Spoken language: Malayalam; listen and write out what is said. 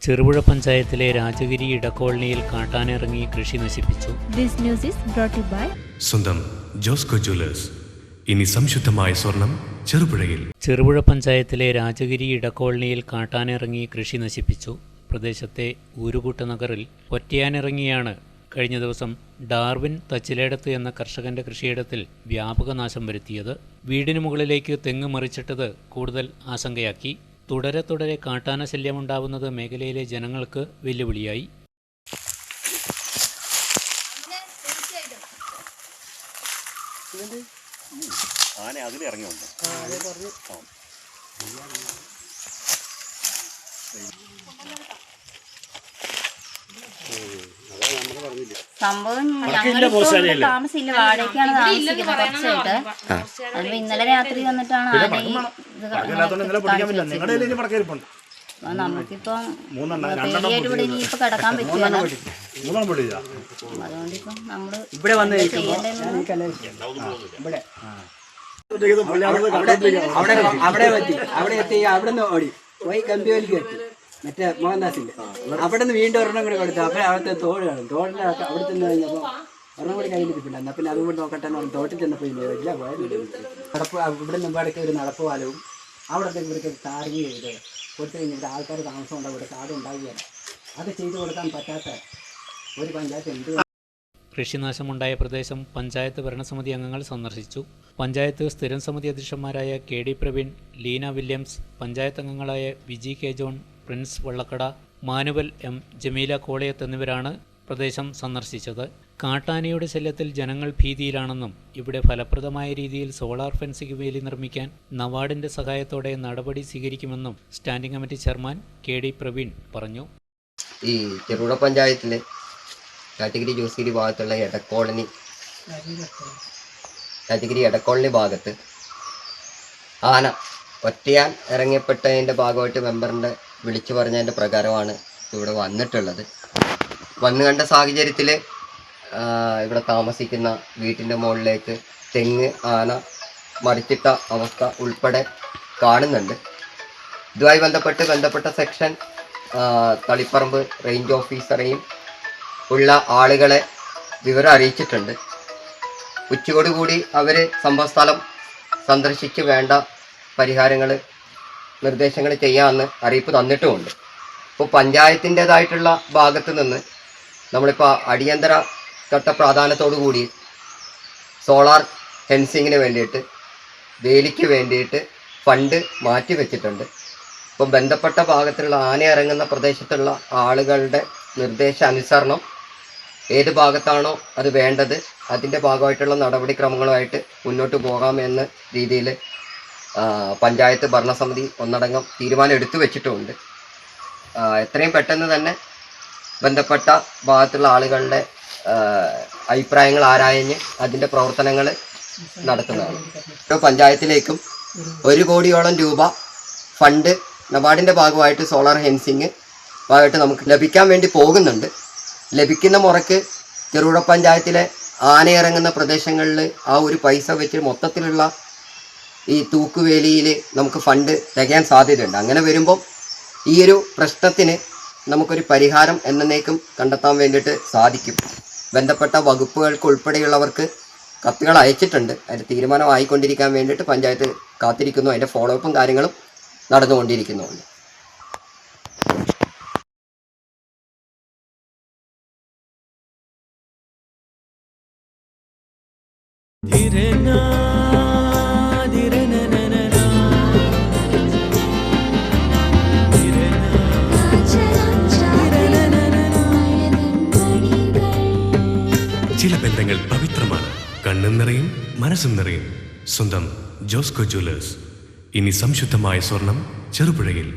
ചെറുപുഴ പഞ്ചായത്തിലെ രാജഗിരി ഇടക്കോളനിയിൽ കാട്ടാനിറങ്ങി കൃഷി നശിപ്പിച്ചു. This news is brought to you by സ്വന്തം ജോസ്കോ ജ്വല്ലേഴ്സ്. ഇനി സംശുദ്ധമായ സ്വർണം ചെറുപുഴയിൽ. ചെറുപുഴ പഞ്ചായത്തിലെ രാജഗിരി ഇടക്കോളനിയിൽ കാട്ടാനിറങ്ങി കൃഷി നശിപ്പിച്ചു. പ്രദേശത്തെ ഊരുകൂട്ട നഗറിൽ ഒറ്റയാനിറങ്ങിയാണ് കഴിഞ്ഞ ദിവസം ഡാർവിൻ തച്ചിലേടത്ത് എന്ന കർഷകന്റെ കൃഷിയിടത്തിൽ വ്യാപക നാശം വരുത്തിയത്. വീടിന് മുകളിലേക്ക് തെങ്ങ് മറിച്ചിട്ടത് കൂടുതൽ ആശങ്കയാക്കി. തുടരെ കാട്ടാന ശല്യമുണ്ടാവുന്നത് മേഖലയിലെ ജനങ്ങൾക്ക് വെല്ലുവിളിയായി. സംഭവം താമസില്ല, വാടകയ്ക്കാണ് താമസിക്കുന്നത് കുറച്ചായിട്ട്. അതിപ്പോ ഇന്നലെ രാത്രി വന്നിട്ടാണ് ആന നമുക്കിപ്പം പേടിയായിട്ട് ഇവിടെ ഇനിയിപ്പോ കിടക്കാൻ പറ്റില്ല. അതുകൊണ്ടിപ്പം നമ്മള് അവിടെ ഓടി പോയി കമ്പിയോലിക്ക് കെട്ടി മറ്റേ മോഹൻദാസിന്റെ അവിടെ നിന്ന് വീണ്ടും ഒരെണ്ണം കൂടി കൊടുത്തു. അപ്പോൾ അവിടുത്തെ തോട് കാണും. തോടിന്റെ അവിടെ ചെന്ന് കഴിഞ്ഞപ്പോൾ ഒരെണ്ണം കൂടി കയ്യിൽ ഇരിപ്പില്ല. എന്നാൽ പിന്നെ അതുകൊണ്ട് നോക്കട്ടെ എന്ന് പറഞ്ഞ് തോട്ടിൽ ചെന്നപ്പോൾ ഇല്ല പോയത്. നടപ്പ് ഇവിടെ മുമ്പാടൊക്കെ ഒരു നടപ്പ് പാലവും അവിടത്തെ ഇവർക്ക് ടാറിങ് ചെയ്ത് കൊടുത്തു കഴിഞ്ഞാൽ ഇവിടെ ആൾക്കാർ താമസം ഉണ്ടാവും, ഇവിടെ കാട് ഉണ്ടാവുകയാണ്. അത് ചെയ്തു കൊടുക്കാൻ പറ്റാത്ത ഒരു പഞ്ചായത്ത് എന്ത്? കൃഷിനാശമുണ്ടായ പ്രദേശം പഞ്ചായത്ത് ഭരണസമിതി അംഗങ്ങൾ സന്ദർശിച്ചു. പഞ്ചായത്ത് സ്ഥിരം സമിതി അധ്യക്ഷന്മാരായ KD പ്രവീൺ, ലീന വില്യംസ്, പഞ്ചായത്ത് അംഗങ്ങളായ Viji K John, Prince Vallakkada, Manuel M, Jameela Kolayath എന്നിവരാണ് പ്രദേശം സന്ദർശിച്ചത്. കാട്ടാനയുടെ ശല്യത്തിൽ ജനങ്ങൾ ഭീതിയിലാണെന്നും ഇവിടെ ഫലപ്രദമായ രീതിയിൽ സോളാർ ഫെൻസിംഗ് വേലി നിർമ്മിക്കാൻ നവാർഡിന്റെ സഹായത്തോടെ നടപടി സ്വീകരിക്കുമെന്നും standing committee chairman KD Praveen പറഞ്ഞു. ഈ ചെറുപുഴ പഞ്ചായത്തിലെ രാജഗിരി ജോസിഗിരി ഭാഗത്തുള്ള രാജഗിരി എടക്കോളനി ഭാഗത്ത് ആന ഒറ്റയാൻ ഇറങ്ങപ്പെട്ടതിൻ്റെ ഭാഗമായിട്ട് മെമ്പറിൻ്റെ വിളിച്ചു പറഞ്ഞതിൻ്റെ പ്രകാരമാണ് ഇവിടെ വന്നിട്ടുള്ളത്. വന്നു കണ്ട സാഹചര്യത്തിൽ ഇവിടെ താമസിക്കുന്ന വീട്ടിൻ്റെ മുകളിലേക്ക് തെങ്ങ് ആന മറിച്ചിട്ട അവസ്ഥ ഉൾപ്പെടെ കാണുന്നുണ്ട്. ഇതുമായി ബന്ധപ്പെട്ട സെക്ഷൻ തളിപ്പറമ്പ് റേഞ്ച് ഓഫീസറെയും ഉള്ള ആളുകളെ വിവരം അറിയിച്ചിട്ടുണ്ട്. ഉച്ചയോടുകൂടി അവർ സംഭവസ്ഥലം സന്ദർശിച്ച് വേണ്ട പരിഹാരങ്ങൾ നിർദ്ദേശങ്ങൾ ചെയ്യാമെന്ന് അറിയിപ്പ് തന്നിട്ടുമുണ്ട്. ഇപ്പോൾ പഞ്ചായത്തിൻ്റേതായിട്ടുള്ള ഭാഗത്ത് നിന്ന് നമ്മളിപ്പോൾ അടിയന്തര ഘട്ട പ്രാധാന്യത്തോടു കൂടി സോളാർ ഫെൻസിങ്ങിന് വേണ്ടിയിട്ട് വേലിക്ക് വേണ്ടിയിട്ട് ഫണ്ട് മാറ്റി വെച്ചിട്ടുണ്ട്. ഇപ്പം ബന്ധപ്പെട്ട ഭാഗത്തുള്ള ആന ഇറങ്ങുന്ന പ്രദേശത്തുള്ള ആളുകളുടെ നിർദ്ദേശാനുസരണം ഏത് ഭാഗത്താണോ അത് വേണ്ടത് അതിൻ്റെ ഭാഗമായിട്ടുള്ള നടപടിക്രമങ്ങളുമായിട്ട് മുന്നോട്ട് പോകാമെന്ന രീതിയിൽ പഞ്ചായത്ത് ഭരണസമിതി ഒന്നടങ്കം തീരുമാനം എടുത്തു വെച്ചിട്ടുമുണ്ട്. എത്രയും പെട്ടെന്ന് തന്നെ ബന്ധപ്പെട്ട ഭാഗത്തുള്ള ആളുകളുടെ അഭിപ്രായങ്ങൾ ആരായഞ്ഞ് അതിൻ്റെ പ്രവർത്തനങ്ങൾ നടത്തുന്നതാണ്. ഓരോ പഞ്ചായത്തിലേക്കും 1 കോടിയോളം രൂപ ഫണ്ട് നബാർഡിൻ്റെ ഭാഗമായിട്ട് സോളാർ ഫെൻസിങ് ഭാഗമായിട്ട് നമുക്ക് ലഭിക്കാൻ വേണ്ടി പോകുന്നുണ്ട്. ലഭിക്കുന്ന മുറയ്ക്ക് ചെറുപുഴ പഞ്ചായത്തിലെ ആനയിറങ്ങുന്ന പ്രദേശങ്ങളിൽ ആ ഒരു പൈസ വെച്ച് മൊത്തത്തിലുള്ള ഈ തൂക്കുവേലിയിൽ നമുക്ക് ഫണ്ട് തികയാൻ സാധ്യതയുണ്ട്. അങ്ങനെ വരുമ്പം ഈ ഒരു പ്രശ്നത്തിന് നമുക്കൊരു പരിഹാരം എന്നേക്കും കണ്ടെത്താൻ വേണ്ടിയിട്ട് സാധിക്കും. ബന്ധപ്പെട്ട വകുപ്പുകൾക്ക് ഉൾപ്പെടെയുള്ളവർക്ക് കത്തുകൾ അയച്ചിട്ടുണ്ട്. അതിൻ്റെ തീരുമാനമായിക്കൊണ്ടിരിക്കാൻ വേണ്ടിയിട്ട് പഞ്ചായത്ത് കാത്തിരിക്കുന്നു. അതിൻ്റെ ഫോളോ അപ്പും കാര്യങ്ങളും നടന്നുകൊണ്ടിരിക്കുന്നുണ്ട്. ചില ബന്ധങ്ങൾ പവിത്രമാണ്. കണ്ണും നിറയും മനസ്സും നിറയും. സ്വന്തം ജോസ്കോ ജ്വല്ലേഴ്സ്. ഇനി സംശുദ്ധമായ സ്വർണം ചെറുപുഴയിൽ.